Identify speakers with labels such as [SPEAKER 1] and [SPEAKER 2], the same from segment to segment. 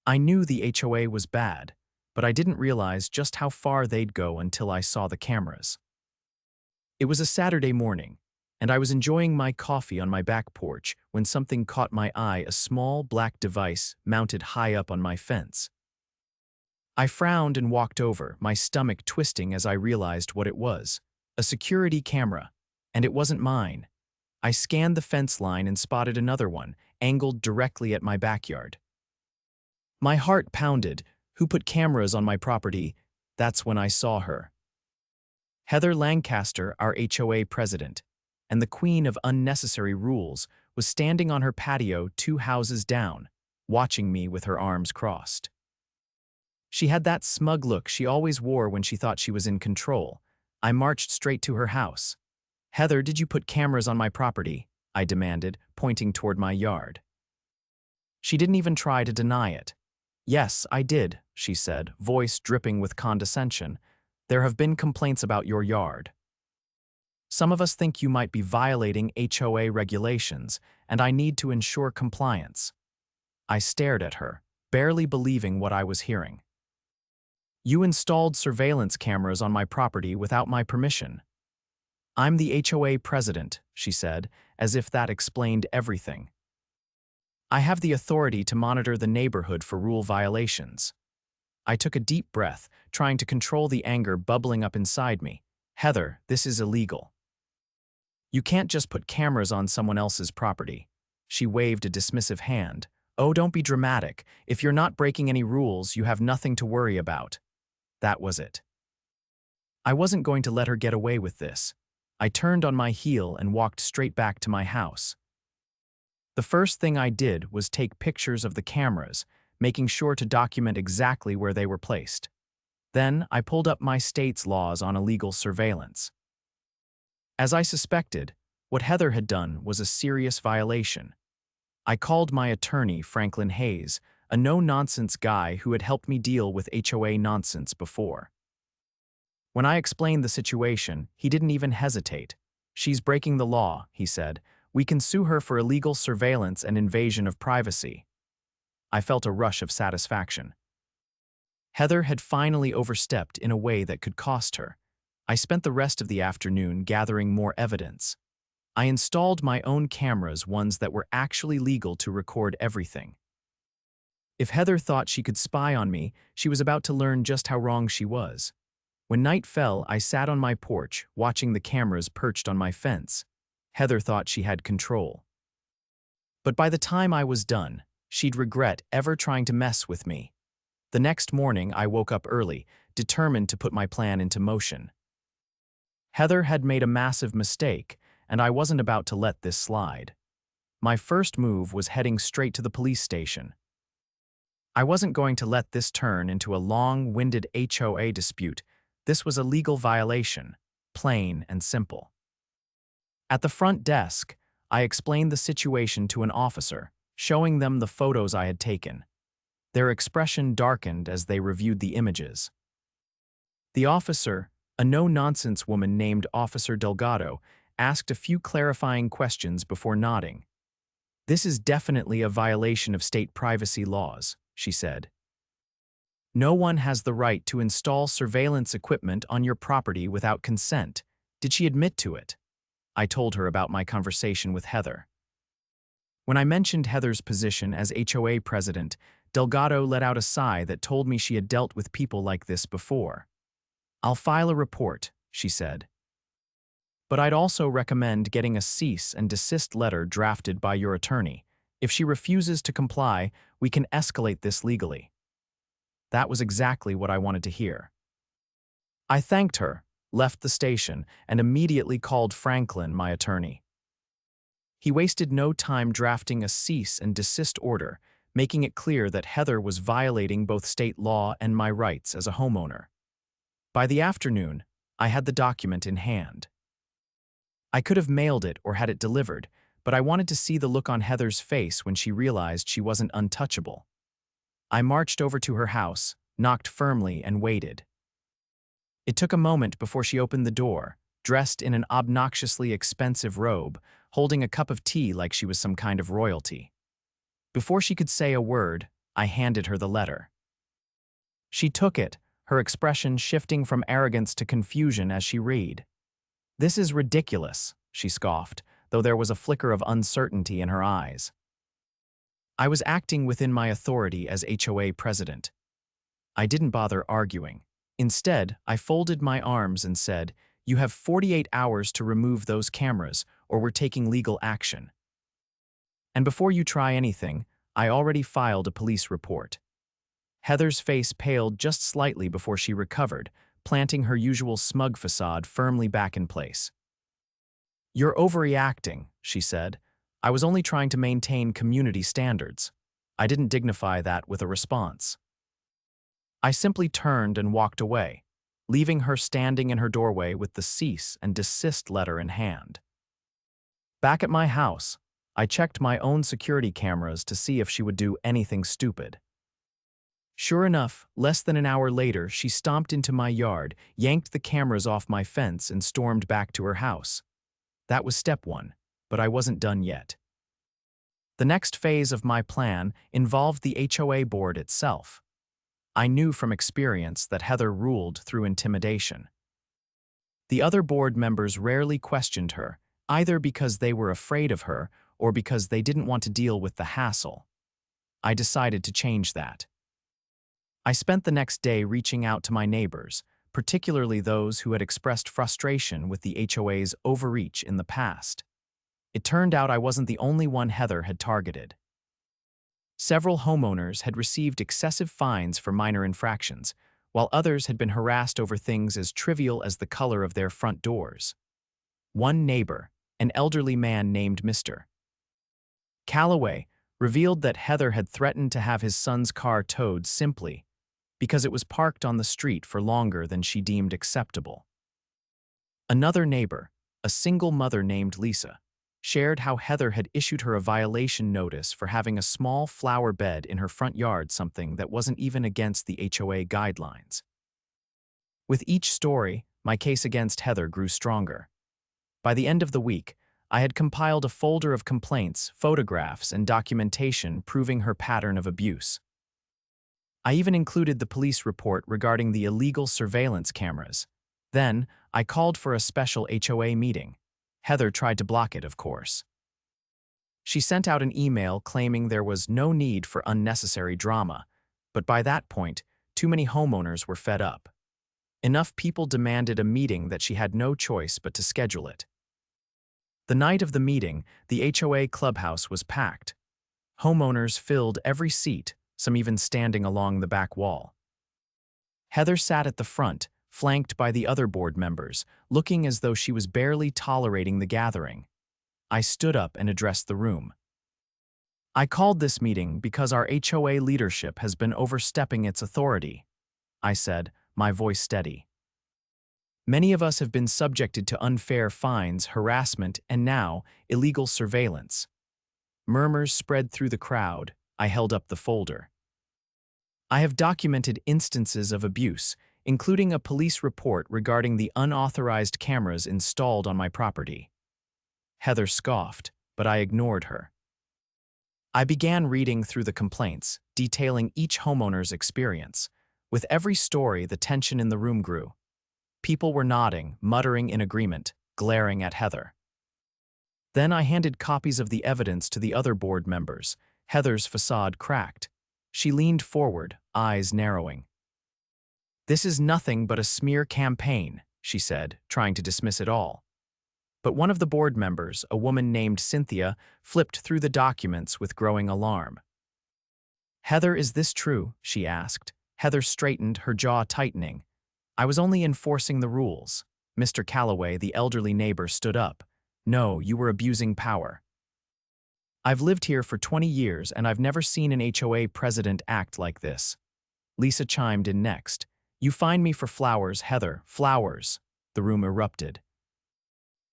[SPEAKER 1] I knew the HOA was bad, but I didn't realize just how far they'd go until I saw the cameras. It was a Saturday morning, and I was enjoying my coffee on my back porch when something caught my eye, a small black device mounted high up on my fence. I frowned and walked over, my stomach twisting as I realized what it was. A security camera, and it wasn't mine. I scanned the fence line and spotted another one, angled directly at my backyard. My heart pounded. Who put cameras on my property? That's when I saw her. Heather Lancaster, our HOA president, and the queen of unnecessary rules, was standing on her patio 2 houses down, watching me with her arms crossed. She had that smug look she always wore when she thought she was in control. I marched straight to her house. "Heather, did you put cameras on my property?" I demanded, pointing toward my yard. She didn't even try to deny it. "Yes, I did," she said, voice dripping with condescension. "There have been complaints about your yard. Some of us think you might be violating HOA regulations, and I need to ensure compliance." I stared at her, barely believing what I was hearing. "You installed surveillance cameras on my property without my permission." "I'm the HOA president," she said, as if that explained everything. "I have the authority to monitor the neighborhood for rule violations." I took a deep breath, trying to control the anger bubbling up inside me. "Heather, this is illegal. You can't just put cameras on someone else's property." She waved a dismissive hand. "Oh, don't be dramatic. If you're not breaking any rules, you have nothing to worry about." That was it. I wasn't going to let her get away with this. I turned on my heel and walked straight back to my house. The first thing I did was take pictures of the cameras, making sure to document exactly where they were placed. Then I pulled up my state's laws on illegal surveillance. As I suspected, what Heather had done was a serious violation. I called my attorney, Franklin Hayes, a no-nonsense guy who had helped me deal with HOA nonsense before. When I explained the situation, he didn't even hesitate. "She's breaking the law," he said. "We can sue her for illegal surveillance and invasion of privacy." I felt a rush of satisfaction. Heather had finally overstepped in a way that could cost her. I spent the rest of the afternoon gathering more evidence. I installed my own cameras, ones that were actually legal to record everything. If Heather thought she could spy on me, she was about to learn just how wrong she was. When night fell, I sat on my porch, watching the cameras perched on my fence. Heather thought she had control. But by the time I was done, she'd regret ever trying to mess with me. The next morning, I woke up early, determined to put my plan into motion. Heather had made a massive mistake, and I wasn't about to let this slide. My first move was heading straight to the police station. I wasn't going to let this turn into a long-winded HOA dispute. This was a legal violation, plain and simple. At the front desk, I explained the situation to an officer, showing them the photos I had taken. Their expression darkened as they reviewed the images. The officer, a no-nonsense woman named Officer Delgado, asked a few clarifying questions before nodding. "This is definitely a violation of state privacy laws," she said. "No one has the right to install surveillance equipment on your property without consent." Did she admit to it? I told her about my conversation with Heather. When I mentioned Heather's position as HOA president, Delgado let out a sigh that told me she had dealt with people like this before. "I'll file a report," she said. "But I'd also recommend getting a cease and desist letter drafted by your attorney. If she refuses to comply, we can escalate this legally." That was exactly what I wanted to hear. I thanked her, left the station, and immediately called Franklin, my attorney. He wasted no time drafting a cease and desist order, making it clear that Heather was violating both state law and my rights as a homeowner. By the afternoon, I had the document in hand. I could have mailed it or had it delivered, but I wanted to see the look on Heather's face when she realized she wasn't untouchable. I marched over to her house, knocked firmly, and waited. It took a moment before she opened the door, dressed in an obnoxiously expensive robe, holding a cup of tea like she was some kind of royalty. Before she could say a word, I handed her the letter. She took it, her expression shifting from arrogance to confusion as she read. "This is ridiculous," she scoffed, though there was a flicker of uncertainty in her eyes. I was acting within my authority as HOA president. I didn't bother arguing. Instead, I folded my arms and said, "You have 48 hours to remove those cameras, or we're taking legal action. And before you try anything, I already filed a police report." Heather's face paled just slightly before she recovered, planting her usual smug facade firmly back in place. "You're overreacting," she said. "I was only trying to maintain community standards." I didn't dignify that with a response. I simply turned and walked away, leaving her standing in her doorway with the cease and desist letter in hand. Back at my house, I checked my own security cameras to see if she would do anything stupid. Sure enough, less than an hour later, she stomped into my yard, yanked the cameras off my fence, and stormed back to her house. That was step one, but I wasn't done yet. The next phase of my plan involved the HOA board itself. I knew from experience that Heather ruled through intimidation. The other board members rarely questioned her, either because they were afraid of her or because they didn't want to deal with the hassle. I decided to change that. I spent the next day reaching out to my neighbors, particularly those who had expressed frustration with the HOA's overreach in the past. It turned out I wasn't the only one Heather had targeted. Several homeowners had received excessive fines for minor infractions, while others had been harassed over things as trivial as the color of their front doors. One neighbor, an elderly man named Mr. Calloway, revealed that Heather had threatened to have his son's car towed simply because it was parked on the street for longer than she deemed acceptable. Another neighbor, a single mother named Lisa, shared how Heather had issued her a violation notice for having a small flower bed in her front yard, something that wasn't even against the HOA guidelines. With each story, my case against Heather grew stronger. By the end of the week, I had compiled a folder of complaints, photographs, and documentation proving her pattern of abuse. I even included the police report regarding the illegal surveillance cameras. Then, I called for a special HOA meeting. Heather tried to block it, of course. She sent out an email claiming there was no need for unnecessary drama, but by that point, too many homeowners were fed up. Enough people demanded a meeting that she had no choice but to schedule it. The night of the meeting, the HOA clubhouse was packed. Homeowners filled every seat, some even standing along the back wall. Heather sat at the front, flanked by the other board members, looking as though she was barely tolerating the gathering. I stood up and addressed the room. "I called this meeting because our HOA leadership has been overstepping its authority," I said, my voice steady. "Many of us have been subjected to unfair fines, harassment, and now, illegal surveillance." Murmurs spread through the crowd. I held up the folder. "I have documented instances of abuse, including a police report regarding the unauthorized cameras installed on my property." Heather scoffed, but I ignored her. I began reading through the complaints, detailing each homeowner's experience. With every story, the tension in the room grew. People were nodding, muttering in agreement, glaring at Heather. Then I handed copies of the evidence to the other board members. Heather's facade cracked. She leaned forward, eyes narrowing. "This is nothing but a smear campaign," she said, trying to dismiss it all. But one of the board members, a woman named Cynthia, flipped through the documents with growing alarm. "Heather, is this true?" she asked. Heather straightened, her jaw tightening. "I was only enforcing the rules." Mr. Calloway, the elderly neighbor, stood up. "No, you were abusing power." "I've lived here for 20 years and I've never seen an HOA president act like this." Lisa chimed in next. "You fined me for flowers, Heather, flowers." The room erupted.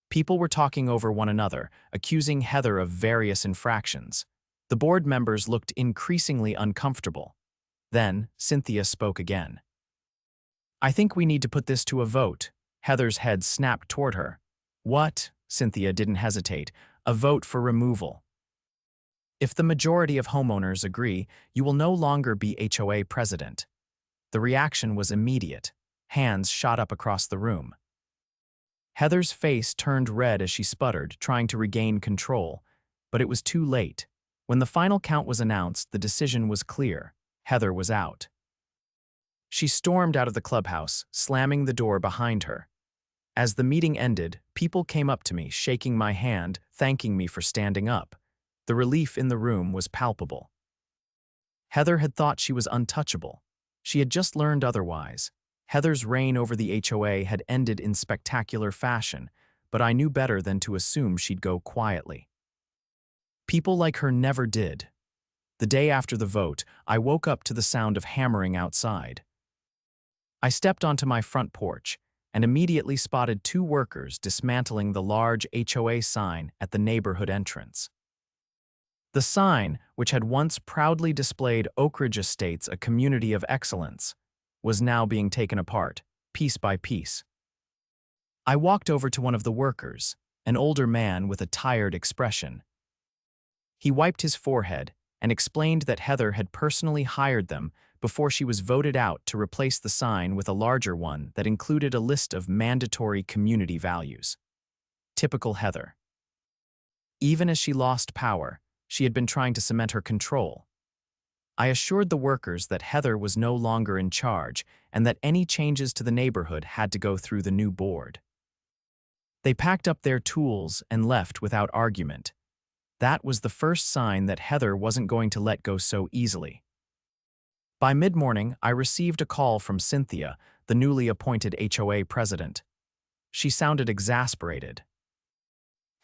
[SPEAKER 1] People were talking over one another, accusing Heather of various infractions. The board members looked increasingly uncomfortable. Then, Cynthia spoke again. "I think we need to put this to a vote." Heather's head snapped toward her. "What?" Cynthia didn't hesitate. "A vote for removal." If the majority of homeowners agree, you will no longer be HOA president. The reaction was immediate. Hands shot up across the room. Heather's face turned red as she sputtered, trying to regain control, but it was too late. When the final count was announced, the decision was clear. Heather was out. She stormed out of the clubhouse, slamming the door behind her. As the meeting ended, people came up to me, shaking my hand, thanking me for standing up. The relief in the room was palpable. Heather had thought she was untouchable. She had just learned otherwise. Heather's reign over the HOA had ended in spectacular fashion, but I knew better than to assume she'd go quietly. People like her never did. The day after the vote, I woke up to the sound of hammering outside. I stepped onto my front porch and immediately spotted two workers dismantling the large HOA sign at the neighborhood entrance. The sign, which had once proudly displayed Oak Ridge Estates, a community of excellence, was now being taken apart, piece by piece. I walked over to one of the workers, an older man with a tired expression. He wiped his forehead and explained that Heather had personally hired them before she was voted out to replace the sign with a larger one that included a list of mandatory community values. Typical Heather. Even as she lost power, she had been trying to cement her control. I assured the workers that Heather was no longer in charge and that any changes to the neighborhood had to go through the new board. They packed up their tools and left without argument. That was the first sign that Heather wasn't going to let go so easily. By mid-morning, I received a call from Cynthia, the newly appointed HOA president. She sounded exasperated.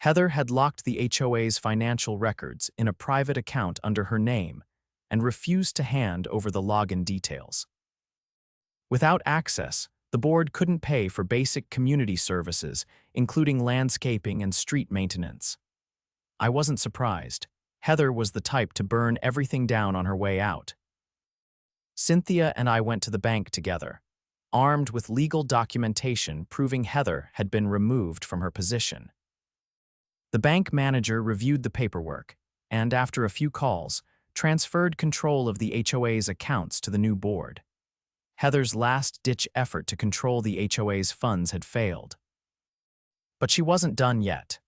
[SPEAKER 1] Heather had locked the HOA's financial records in a private account under her name and refused to hand over the login details. Without access, the board couldn't pay for basic community services, including landscaping and street maintenance. I wasn't surprised. Heather was the type to burn everything down on her way out. Cynthia and I went to the bank together, armed with legal documentation proving Heather had been removed from her position. The bank manager reviewed the paperwork and, after a few calls, transferred control of the HOA's accounts to the new board. Heather's last-ditch effort to control the HOA's funds had failed. But she wasn't done yet.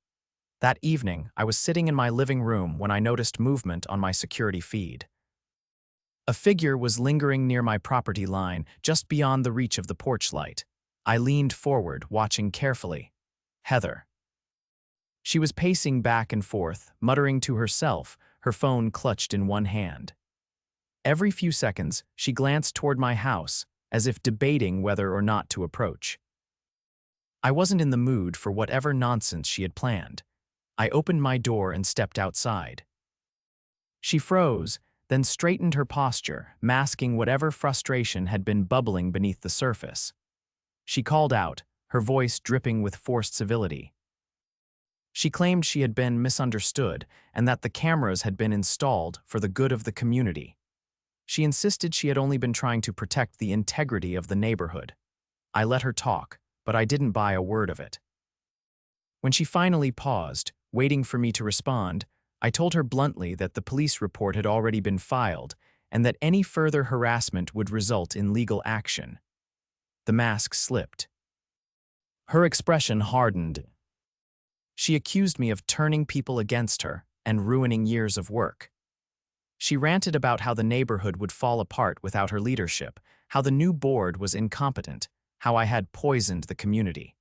[SPEAKER 1] That evening, I was sitting in my living room when I noticed movement on my security feed. A figure was lingering near my property line, just beyond the reach of the porch light. I leaned forward, watching carefully. Heather. She was pacing back and forth, muttering to herself, her phone clutched in one hand. Every few seconds, she glanced toward my house, as if debating whether or not to approach. I wasn't in the mood for whatever nonsense she had planned. I opened my door and stepped outside. She froze, then straightened her posture, masking whatever frustration had been bubbling beneath the surface. She called out, her voice dripping with forced civility. She claimed she had been misunderstood and that the cameras had been installed for the good of the community. She insisted she had only been trying to protect the integrity of the neighborhood. I let her talk, but I didn't buy a word of it. When she finally paused, waiting for me to respond, I told her bluntly that the police report had already been filed and that any further harassment would result in legal action. The mask slipped. Her expression hardened. She accused me of turning people against her and ruining years of work. She ranted about how the neighborhood would fall apart without her leadership, how the new board was incompetent, how I had poisoned the community.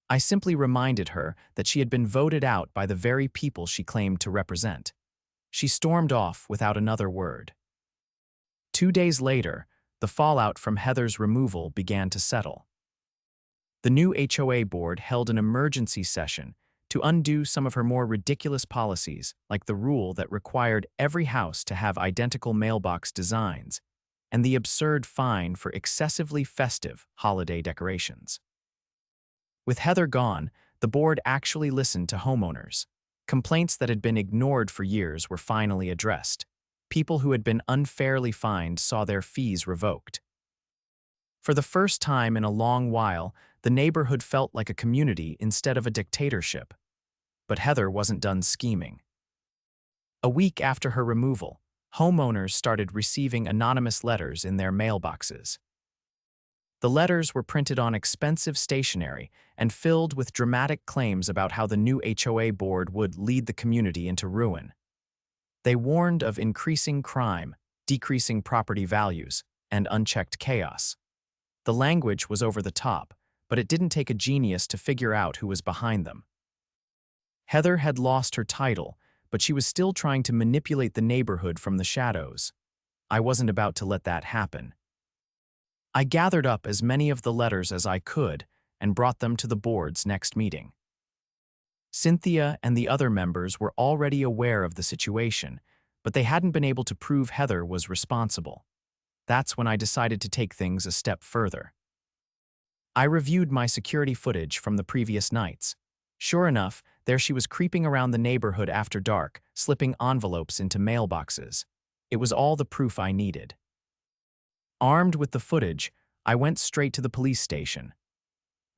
[SPEAKER 1] I simply reminded her that she had been voted out by the very people she claimed to represent. She stormed off without another word. 2 days later, the fallout from Heather's removal began to settle. The new HOA board held an emergency session to undo some of her more ridiculous policies, like the rule that required every house to have identical mailbox designs, and the absurd fine for excessively festive holiday decorations. With Heather gone, the board actually listened to homeowners. Complaints that had been ignored for years were finally addressed. People who had been unfairly fined saw their fees revoked. For the first time in a long while, the neighborhood felt like a community instead of a dictatorship. But Heather wasn't done scheming. A week after her removal, homeowners started receiving anonymous letters in their mailboxes. The letters were printed on expensive stationery and filled with dramatic claims about how the new HOA board would lead the community into ruin. They warned of increasing crime, decreasing property values, and unchecked chaos. The language was over the top, but it didn't take a genius to figure out who was behind them. Heather had lost her title, but she was still trying to manipulate the neighborhood from the shadows. I wasn't about to let that happen. I gathered up as many of the letters as I could and brought them to the board's next meeting. Cynthia and the other members were already aware of the situation, but they hadn't been able to prove Heather was responsible. That's when I decided to take things a step further. I reviewed my security footage from the previous nights. Sure enough, there she was creeping around the neighborhood after dark, slipping envelopes into mailboxes. It was all the proof I needed. Armed with the footage, I went straight to the police station.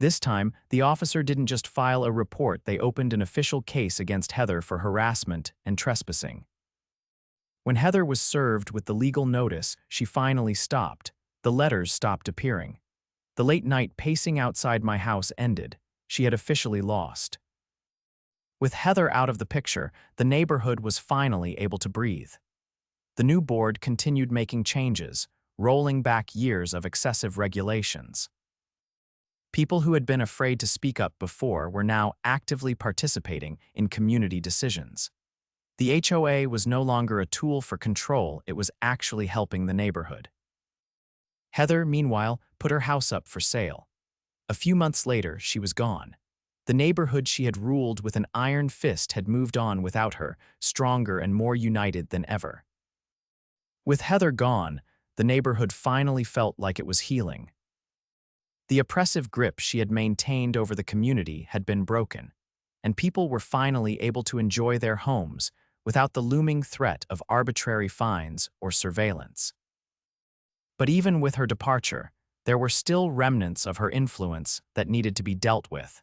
[SPEAKER 1] This time, the officer didn't just file a report, they opened an official case against Heather for harassment and trespassing. When Heather was served with the legal notice, she finally stopped. The letters stopped appearing. The late night pacing outside my house ended. She had officially lost. With Heather out of the picture, the neighborhood was finally able to breathe. The new board continued making changes, rolling back years of excessive regulations. People who had been afraid to speak up before were now actively participating in community decisions. The HOA was no longer a tool for control, it was actually helping the neighborhood. Heather, meanwhile, put her house up for sale. A few months later, she was gone. The neighborhood she had ruled with an iron fist had moved on without her, stronger and more united than ever. With Heather gone, the neighborhood finally felt like it was healing. The oppressive grip she had maintained over the community had been broken, and people were finally able to enjoy their homes without the looming threat of arbitrary fines or surveillance. But even with her departure, there were still remnants of her influence that needed to be dealt with.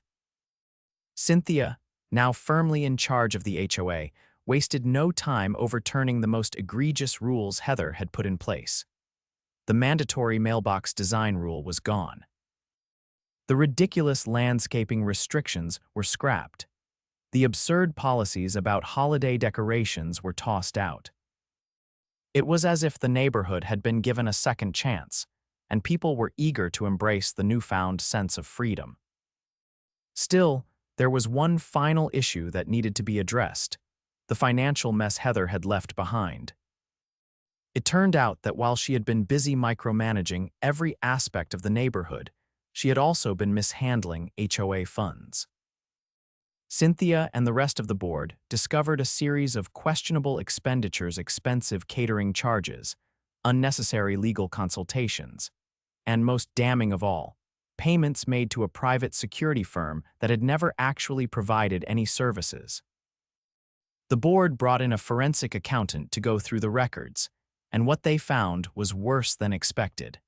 [SPEAKER 1] Cynthia, now firmly in charge of the HOA, wasted no time overturning the most egregious rules Heather had put in place. The mandatory mailbox design rule was gone. The ridiculous landscaping restrictions were scrapped. The absurd policies about holiday decorations were tossed out. It was as if the neighborhood had been given a second chance, and people were eager to embrace the newfound sense of freedom. Still, there was one final issue that needed to be addressed: the financial mess Heather had left behind. It turned out that while she had been busy micromanaging every aspect of the neighborhood, she had also been mishandling HOA funds. Cynthia and the rest of the board discovered a series of questionable expenditures, expensive catering charges, unnecessary legal consultations, and most damning of all, payments made to a private security firm that had never actually provided any services. The board brought in a forensic accountant to go through the records, and what they found was worse than expected.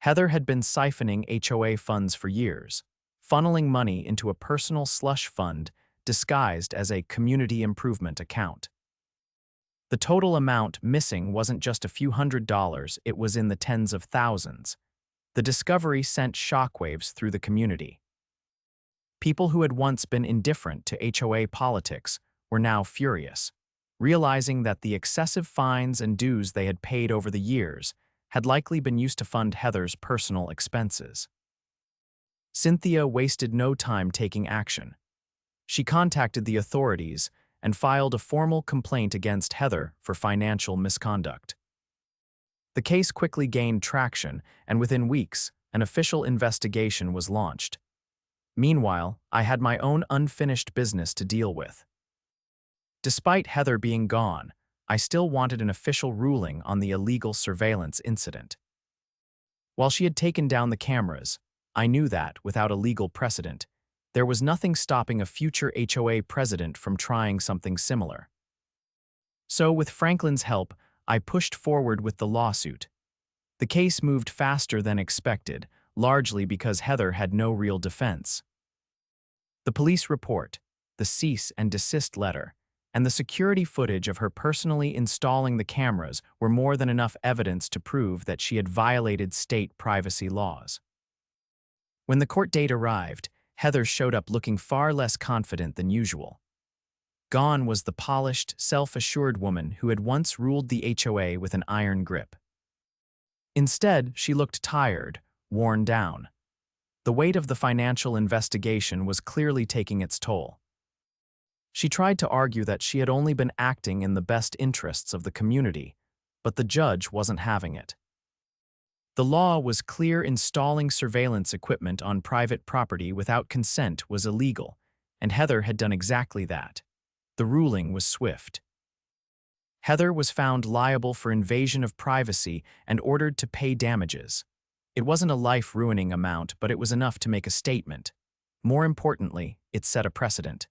[SPEAKER 1] Heather had been siphoning HOA funds for years, funneling money into a personal slush fund disguised as a community improvement account. The total amount missing wasn't just a few $100s, it was in the tens of thousands. The discovery sent shockwaves through the community. People who had once been indifferent to HOA politics were now furious, realizing that the excessive fines and dues they had paid over the years had likely been used to fund Heather's personal expenses. Cynthia wasted no time taking action. She contacted the authorities and filed a formal complaint against Heather for financial misconduct. The case quickly gained traction, and within weeks, an official investigation was launched. Meanwhile, I had my own unfinished business to deal with. Despite Heather being gone, I still wanted an official ruling on the illegal surveillance incident. While she had taken down the cameras, I knew that, without a legal precedent, there was nothing stopping a future HOA president from trying something similar. So, with Franklin's help, I pushed forward with the lawsuit. The case moved faster than expected, largely because Heather had no real defense. The police report, the cease and desist letter, and the security footage of her personally installing the cameras were more than enough evidence to prove that she had violated state privacy laws. When the court date arrived, Heather showed up looking far less confident than usual. Gone was the polished, self-assured woman who had once ruled the HOA with an iron grip. Instead, she looked tired, worn down. The weight of the financial investigation was clearly taking its toll. She tried to argue that she had only been acting in the best interests of the community, but the judge wasn't having it. The law was clear: installing surveillance equipment on private property without consent was illegal, and Heather had done exactly that. The ruling was swift. Heather was found liable for invasion of privacy and ordered to pay damages. It wasn't a life-ruining amount, but it was enough to make a statement. More importantly, it set a precedent.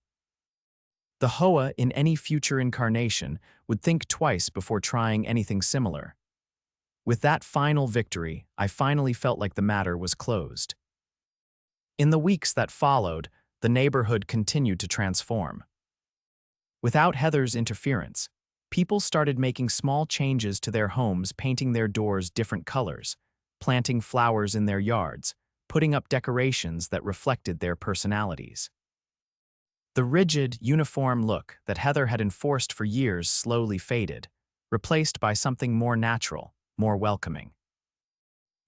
[SPEAKER 1] The HOA in any future incarnation would think twice before trying anything similar. With that final victory, I finally felt like the matter was closed. In the weeks that followed, the neighborhood continued to transform. Without Heather's interference, people started making small changes to their homes, painting their doors different colors, planting flowers in their yards, putting up decorations that reflected their personalities. The rigid, uniform look that Heather had enforced for years slowly faded, replaced by something more natural, more welcoming.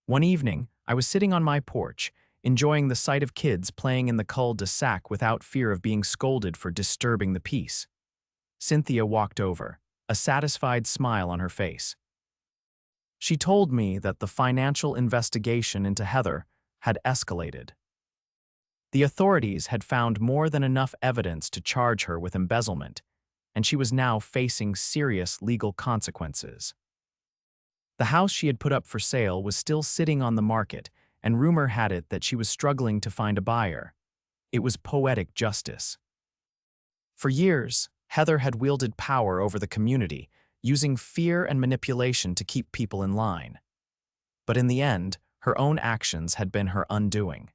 [SPEAKER 1] One evening, I was sitting on my porch, enjoying the sight of kids playing in the cul-de-sac without fear of being scolded for disturbing the peace. Cynthia walked over, a satisfied smile on her face. She told me that the financial investigation into Heather had escalated. The authorities had found more than enough evidence to charge her with embezzlement, and she was now facing serious legal consequences. The house she had put up for sale was still sitting on the market, and rumor had it that she was struggling to find a buyer. It was poetic justice. For years, Heather had wielded power over the community, using fear and manipulation to keep people in line. But in the end, her own actions had been her undoing.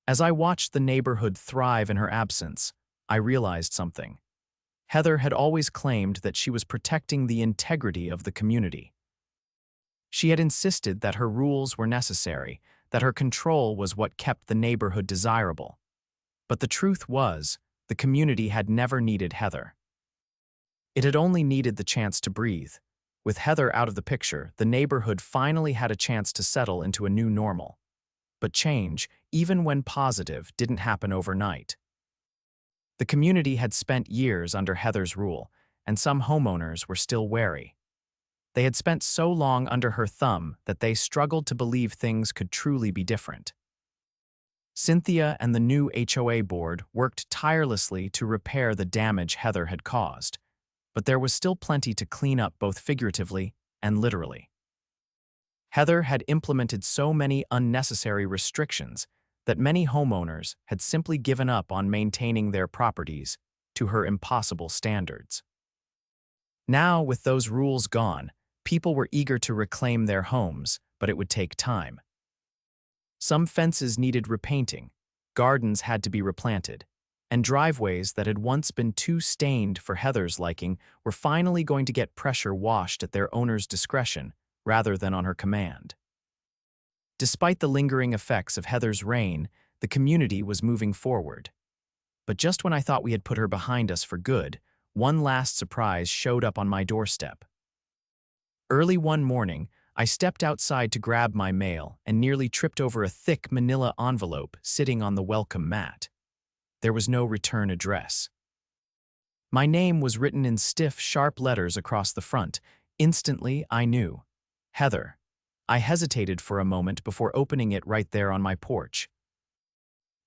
[SPEAKER 1] As I watched the neighborhood thrive in her absence, I realized something. Heather had always claimed that she was protecting the integrity of the community. She had insisted that her rules were necessary, that her control was what kept the neighborhood desirable. But the truth was, the community had never needed Heather. It had only needed the chance to breathe. With Heather out of the picture, the neighborhood finally had a chance to settle into a new normal. But change, even when positive, didn't happen overnight. The community had spent years under Heather's rule, and some homeowners were still wary. They had spent so long under her thumb that they struggled to believe things could truly be different. Cynthia and the new HOA board worked tirelessly to repair the damage Heather had caused, but there was still plenty to clean up, both figuratively and literally. Heather had implemented so many unnecessary restrictions that many homeowners had simply given up on maintaining their properties to her impossible standards. Now, with those rules gone, people were eager to reclaim their homes, but it would take time. Some fences needed repainting, gardens had to be replanted, and driveways that had once been too stained for Heather's liking were finally going to get pressure washed at their owner's discretion rather than on her command. Despite the lingering effects of Heather's reign, the community was moving forward. But just when I thought we had put her behind us for good, one last surprise showed up on my doorstep. Early one morning, I stepped outside to grab my mail and nearly tripped over a thick manila envelope sitting on the welcome mat. There was no return address. My name was written in stiff, sharp letters across the front. Instantly, I knew. Heather. I hesitated for a moment before opening it right there on my porch.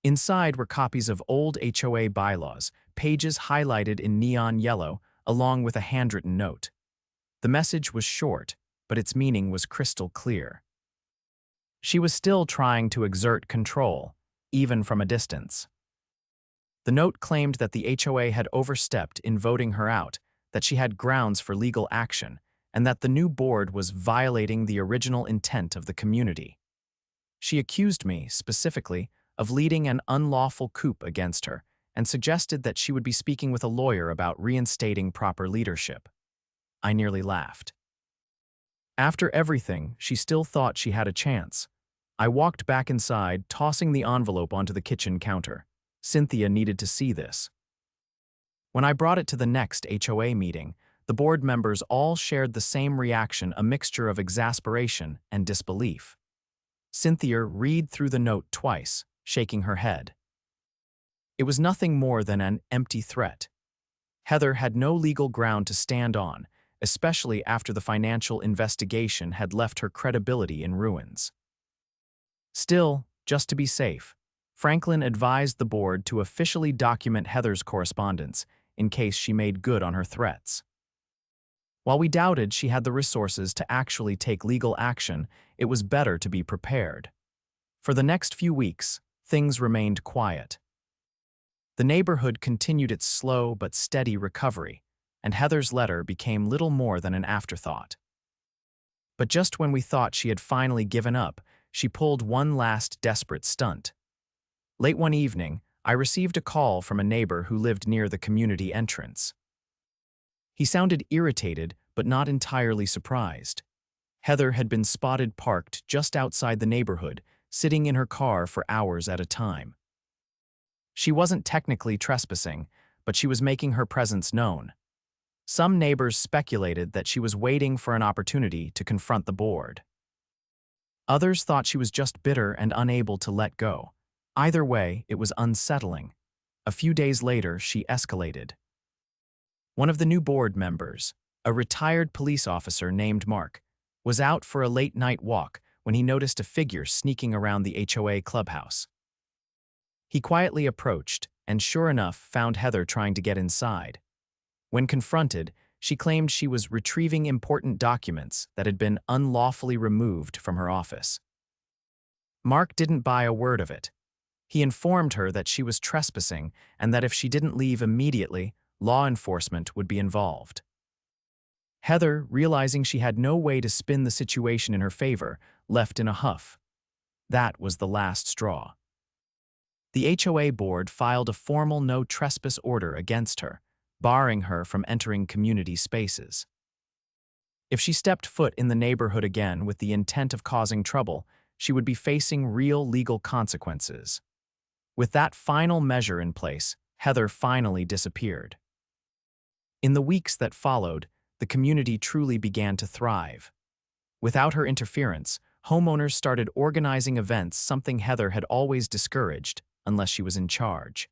[SPEAKER 1] Inside were copies of old HOA bylaws, pages highlighted in neon yellow, along with a handwritten note. The message was short, but its meaning was crystal clear. She was still trying to exert control, even from a distance. The note claimed that the HOA had overstepped in voting her out, that she had grounds for legal action, and that the new board was violating the original intent of the community. She accused me, specifically, of leading an unlawful coup against her, and suggested that she would be speaking with a lawyer about reinstating proper leadership. I nearly laughed. After everything, she still thought she had a chance. I walked back inside, tossing the envelope onto the kitchen counter. Cynthia needed to see this. When I brought it to the next HOA meeting, the board members all shared the same reaction, a mixture of exasperation and disbelief. Cynthia read through the note twice, shaking her head. It was nothing more than an empty threat. Heather had no legal ground to stand on, especially after the financial investigation had left her credibility in ruins. Still, just to be safe, Franklin advised the board to officially document Heather's correspondence in case she made good on her threats. While we doubted she had the resources to actually take legal action, it was better to be prepared. For the next few weeks, things remained quiet. The neighborhood continued its slow but steady recovery, and Heather's letter became little more than an afterthought. But just when we thought she had finally given up, she pulled one last desperate stunt. Late one evening, I received a call from a neighbor who lived near the community entrance. He sounded irritated, but not entirely surprised. Heather had been spotted parked just outside the neighborhood, sitting in her car for hours at a time. She wasn't technically trespassing, but she was making her presence known. Some neighbors speculated that she was waiting for an opportunity to confront the board. Others thought she was just bitter and unable to let go. Either way, it was unsettling. A few days later, she escalated. One of the new board members, a retired police officer named Mark, was out for a late-night walk when he noticed a figure sneaking around the HOA clubhouse. He quietly approached and, sure enough, found Heather trying to get inside. When confronted, she claimed she was retrieving important documents that had been unlawfully removed from her office. Mark didn't buy a word of it. He informed her that she was trespassing and that if she didn't leave immediately, law enforcement would be involved. Heather, realizing she had no way to spin the situation in her favor, left in a huff. That was the last straw. The HOA board filed a formal no trespass order against her, barring her from entering community spaces. If she stepped foot in the neighborhood again with the intent of causing trouble, she would be facing real legal consequences. With that final measure in place, Heather finally disappeared. In the weeks that followed, the community truly began to thrive. Without her interference, homeowners started organizing events, something Heather had always discouraged unless she was in charge.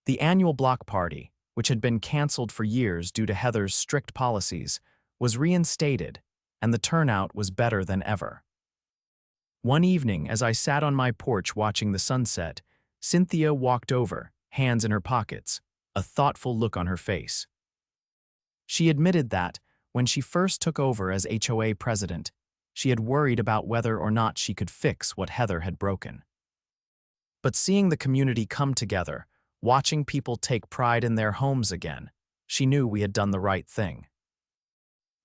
[SPEAKER 1] The annual block party, which had been canceled for years due to Heather's strict policies, was reinstated, and the turnout was better than ever. One evening, as I sat on my porch watching the sunset, Cynthia walked over, hands in her pockets, a thoughtful look on her face. She admitted that, when she first took over as HOA president, she had worried about whether or not she could fix what Heather had broken. But seeing the community come together, watching people take pride in their homes again, she knew we had done the right thing.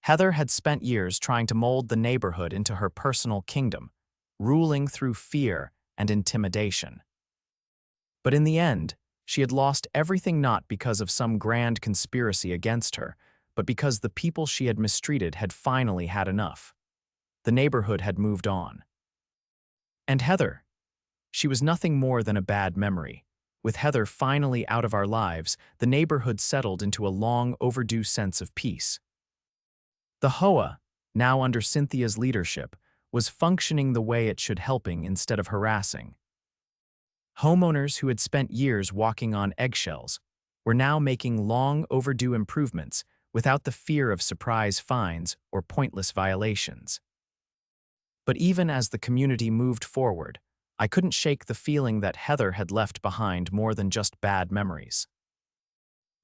[SPEAKER 1] Heather had spent years trying to mold the neighborhood into her personal kingdom, ruling through fear and intimidation. But in the end, she had lost everything, not because of some grand conspiracy against her, but because the people she had mistreated had finally had enough. The neighborhood had moved on. And Heather, she was nothing more than a bad memory. With Heather finally out of our lives, the neighborhood settled into a long overdue sense of peace. The HOA, now under Cynthia's leadership, was functioning the way it should, helping instead of harassing. Homeowners who had spent years walking on eggshells were now making long overdue improvements without the fear of surprise fines or pointless violations. But even as the community moved forward, I couldn't shake the feeling that Heather had left behind more than just bad memories.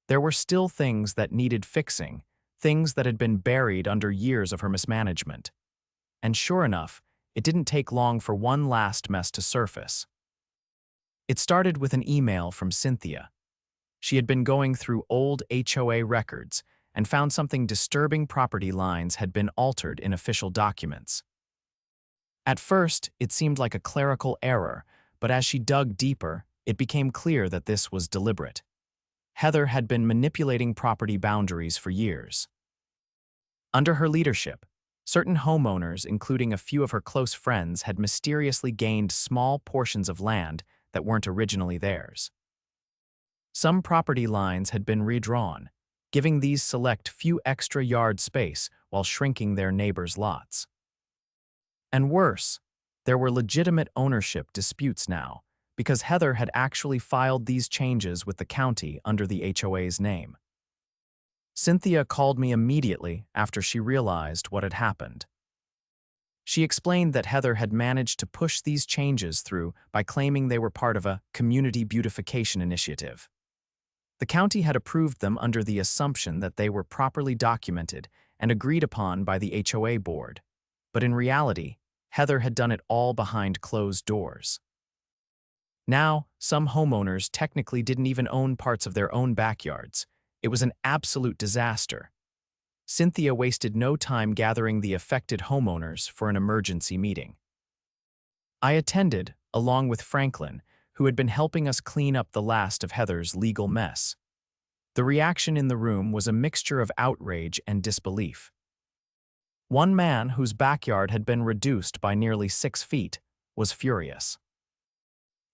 [SPEAKER 1] There were still things that needed fixing, things that had been buried under years of her mismanagement. And sure enough, it didn't take long for one last mess to surface. It started with an email from Cynthia. She had been going through old HOA records and found something disturbing: property lines had been altered in official documents. At first, it seemed like a clerical error, but as she dug deeper, it became clear that this was deliberate. Heather had been manipulating property boundaries for years. Under her leadership, certain homeowners, including a few of her close friends, had mysteriously gained small portions of land that weren't originally theirs. Some property lines had been redrawn, giving these select few extra yard space while shrinking their neighbors' lots. And worse, there were legitimate ownership disputes now, because Heather had actually filed these changes with the county under the HOA's name. Cynthia called me immediately after she realized what had happened. She explained that Heather had managed to push these changes through by claiming they were part of a community beautification initiative. The county had approved them under the assumption that they were properly documented and agreed upon by the HOA board, but in reality, Heather had done it all behind closed doors. Now, some homeowners technically didn't even own parts of their own backyards. It was an absolute disaster. Cynthia wasted no time gathering the affected homeowners for an emergency meeting. I attended, along with Franklin, who had been helping us clean up the last of Heather's legal mess. The reaction in the room was a mixture of outrage and disbelief. One man, whose backyard had been reduced by nearly 6 feet, was furious.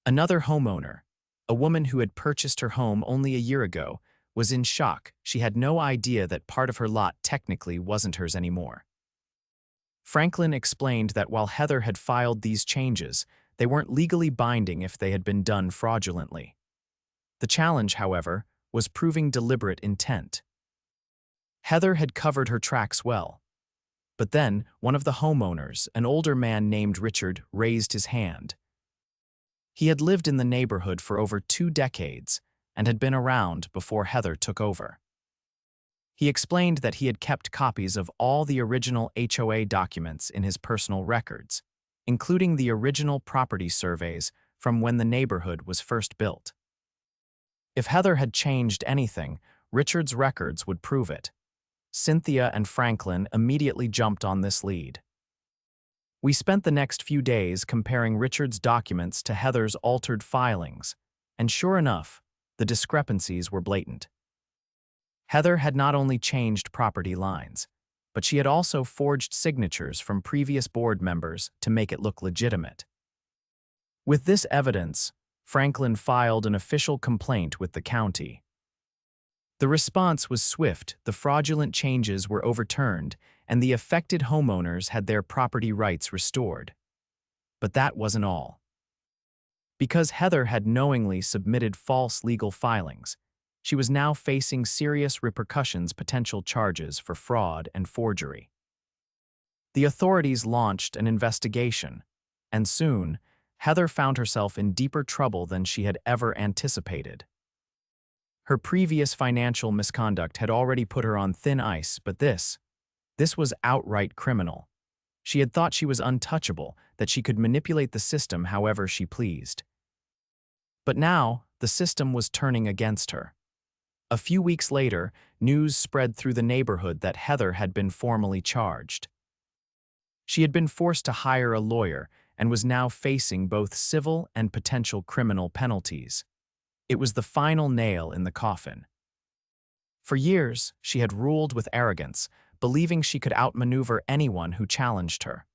[SPEAKER 1] Another homeowner, a woman who had purchased her home only a year ago, was in shock. She had no idea that part of her lot technically wasn't hers anymore. Franklin explained that while Heather had filed these changes, they weren't legally binding if they had been done fraudulently. The challenge, however, was proving deliberate intent. Heather had covered her tracks well. But then, one of the homeowners, an older man named Richard, raised his hand. He had lived in the neighborhood for over 2 decades and had been around before Heather took over. He explained that he had kept copies of all the original HOA documents in his personal records, including the original property surveys from when the neighborhood was first built. If Heather had changed anything, Richard's records would prove it. Cynthia and Franklin immediately jumped on this lead. We spent the next few days comparing Richard's documents to Heather's altered filings, and sure enough, the discrepancies were blatant. Heather had not only changed property lines, but she had also forged signatures from previous board members to make it look legitimate. With this evidence, Franklin filed an official complaint with the county. The response was swift. The fraudulent changes were overturned, and the affected homeowners had their property rights restored. But that wasn't all. Because Heather had knowingly submitted false legal filings, she was now facing serious repercussions, potential charges for fraud and forgery. The authorities launched an investigation, and soon, Heather found herself in deeper trouble than she had ever anticipated. Her previous financial misconduct had already put her on thin ice, but this was outright criminal. She had thought she was untouchable, that she could manipulate the system however she pleased. But now, the system was turning against her. A few weeks later, news spread through the neighborhood that Heather had been formally charged. She had been forced to hire a lawyer and was now facing both civil and potential criminal penalties. It was the final nail in the coffin. For years, she had ruled with arrogance, believing she could outmaneuver anyone who challenged her.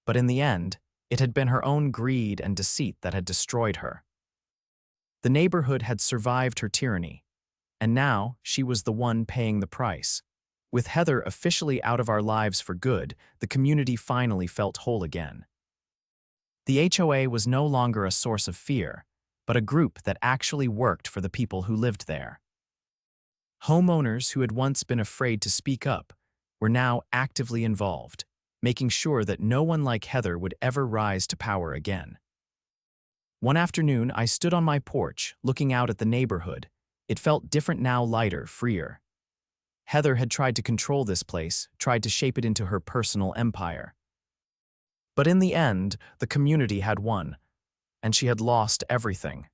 [SPEAKER 1] But in the end, it had been her own greed and deceit that had destroyed her. The neighborhood had survived her tyranny, and now she was the one paying the price. With Heather officially out of our lives for good, the community finally felt whole again. The HOA was no longer a source of fear, but a group that actually worked for the people who lived there. Homeowners who had once been afraid to speak up were now actively involved, making sure that no one like Heather would ever rise to power again. One afternoon, I stood on my porch, looking out at the neighborhood. It felt different now, lighter, freer. Heather had tried to control this place, tried to shape it into her personal empire. But in the end, the community had won, and she had lost everything.